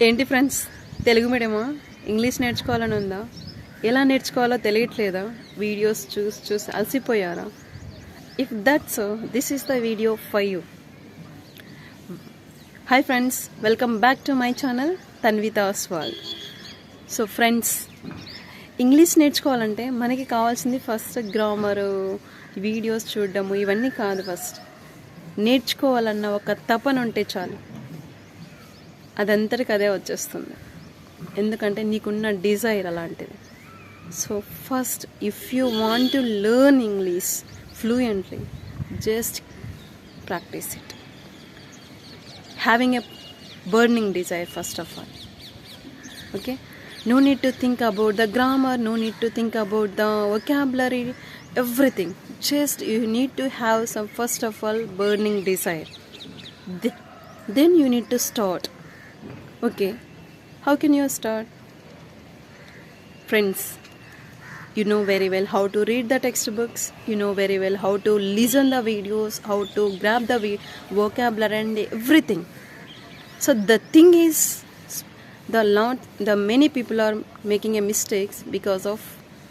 ఏంటి friends, Telugu మీడియమా? English నేర్చుకోవాలని ఉందా? ఎలా నేర్చుకోవాలో తెలియట్లేదా? వీడియోస్ చూసి అలసిపోయారా? If that's so, this is the video for you. Hi friends, welcome back to my channel Tanvitha's world. So friends, English నేర్చుకోవాలంటే మనకి కావాల్సింది ఫస్ట్ గ్రామరు, వీడియోస్ చూడడము ఇవన్నీ కాదు. ఫస్ట్ నేర్చుకోవాలన్న ఒక తపన ఉంటే చాలు, అదంతటికి అదే వచ్చేస్తుంది. ఎందుకంటే నీకున్న డిజైర్ అలాంటిది. So first if you want to learn English fluently, just practice it. Having a burning desire first of all. Okay, no need to think about the grammar, no need to think about the vocabulary, everything. Just you need to have some, first of all, burning desire. Then you need to start. Okay, how can you start? Friends, you know very well how to read the textbooks, you know very well how to listen the videos, how to grab the vocabulary and everything. So the thing is, the many people are making a mistakes because of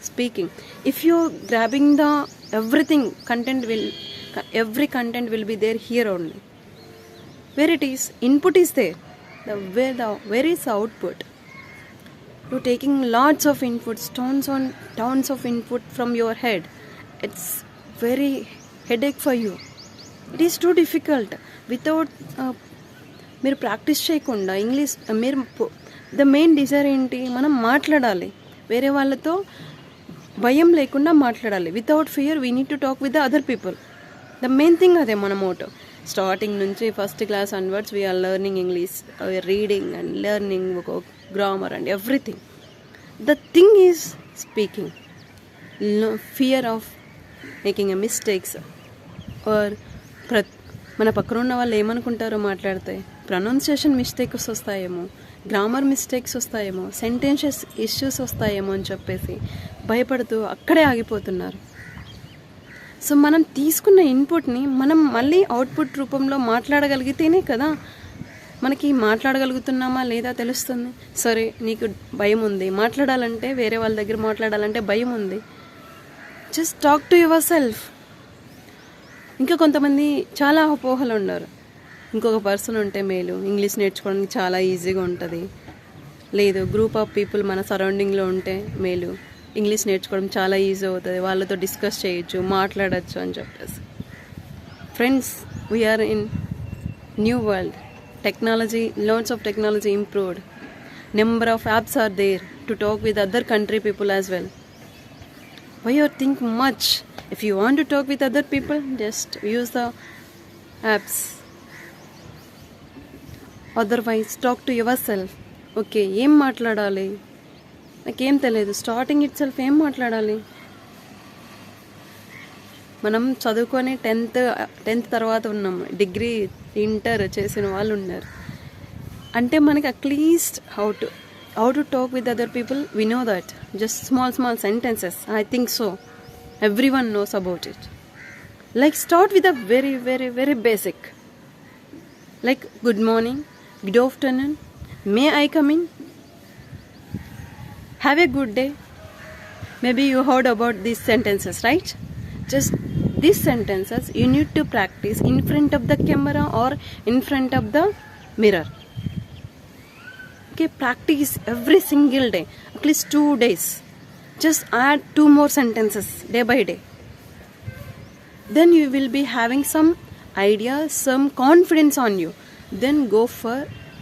speaking. If you're grabbing the everything, every content will be there here only. Where it is, input is there. Where is the output? You're taking lots of inputs, tons of input from your head. It's very headache for you. It is too difficult. Without మీరు practice చేయకుండా English, మీరు the main desire ఏంటి? మనం మాట్లాడాలి, వేరే వాళ్ళతో భయం లేకుండా మాట్లాడాలి. Without fear we need to talk with the other people. The main thing అదే మన మోటో. స్టార్టింగ్ నుంచి first class onwards we are learning English, reading and learning grammar and everything. The thing is speaking. Fear of making a mistakes or మన పక్కన ఉన్న వాళ్ళు ఏమనుకుంటారో మాట్లాడితే, pronunciation mistakes వస్తాయేమో, గ్రామర్ మిస్టేక్స్ వస్తాయేమో, సెంటెన్సెస్ ఇష్యూస్ వస్తాయేమో అని చెప్పేసి భయపడుతూ అక్కడే ఆగిపోతున్నారు. సో మనం తీసుకున్న ఇన్పుట్ని మనం మళ్ళీ అవుట్పుట్ రూపంలో మాట్లాడగలిగితేనే కదా మనకి మాట్లాడగలుగుతున్నామా లేదా తెలుస్తుంది. సరే, నీకు భయం ఉంది మాట్లాడాలంటే, వేరే వాళ్ళ దగ్గర మాట్లాడాలంటే భయం ఉంది, just talk to your self. ఇంకా కొంతమంది చాలా అపోహలు ఉన్నారు. ఇంకొక పర్సన్ ఉంటే మేలు, ఇంగ్లీష్ నేర్చుకోవడానికి చాలా ఈజీగా ఉంటుంది. లేదు, గ్రూప్ ఆఫ్ పీపుల్ మన సరౌండింగ్లో ఉంటే మేలు, ఇంగ్లీష్ నేర్చుకోవడం చాలా ఈజీ అవుతుంది, వాళ్ళతో డిస్కస్ చేయొచ్చు, మాట్లాడచ్చు అని చెప్పేసి. Friends, we are in new world. Technology, lots of technology improved. Number of apps are there to talk with other country people as well. Why you think much? If you want to talk with other people, just use the apps. Otherwise, talk to yourself. Okay, ఏం మాట్లాడాలి? నాకేం తెలియదు. Starting it self ఏం మాట్లాడాలి? మనం చదువుకొని tenth తర్వాత ఉన్నాం, డిగ్రీ ఇంటర్ చేసిన వాళ్ళు ఉన్నారు. అంటే మనకి at least how to talk with other people we know that. Just small sentences, I think so everyone knows about it. Like, start with a very basic, like good morning, good afternoon, may I come in, have a good day. Maybe you heard about these sentences, right? Just these sentences you need to practice in front of the camera or in front of the mirror. Okay, practice every single day, at least 2 days. Just add 2 more sentences day by day. Then you will be having some idea, some confidence on you. Then go for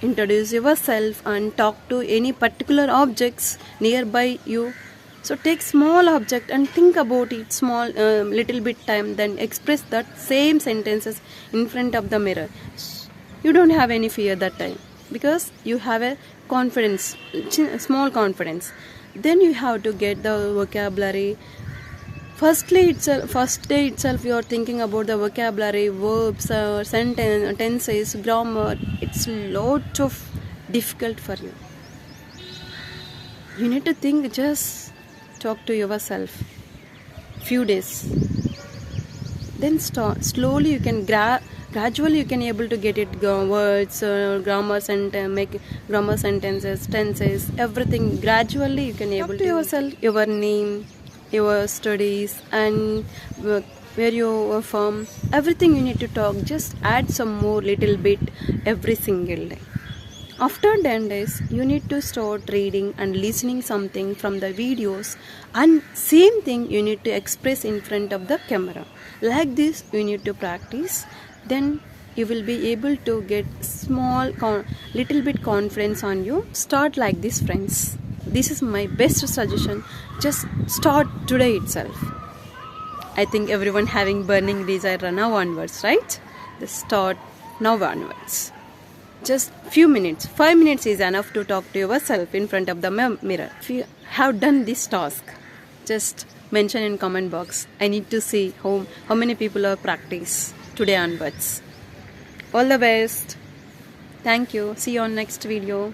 introduce yourself and talk to any particular objects nearby you. So take small object and think about it small, little bit time, then express that same sentences in front of the mirror. You don't have any fear that time because you have a confidence, small confidence. Then you have to get the vocabulary. First day itself you are thinking about the vocabulary, verbs, tenses, grammar. It's lot of difficult for you. You need to think, just talk to yourself few days. Then slowly you can gradually you can able to get it words, grammars, and make grammar sentences, tenses, everything. Gradually you can able to yourself, your name, your studies, and where you are from, everything you need to talk. Just add some more little bit every single day. After 10 days, you need to start reading and listening something from the videos, and same thing you need to express in front of the camera. Like this you need to practice, then you will be able to get small little bit confidence on you. Start like this, friends. This is my best suggestion. Just start today itself. I think everyone having burning desire now onwards, right? Just start now onwards. Just few minutes, 5 minutes is enough to talk to yourself in front of the mirror. If you have done this task, just mention in comment box. I need to see how many people are practice today onwards. All the best. Thank you. See you on next video.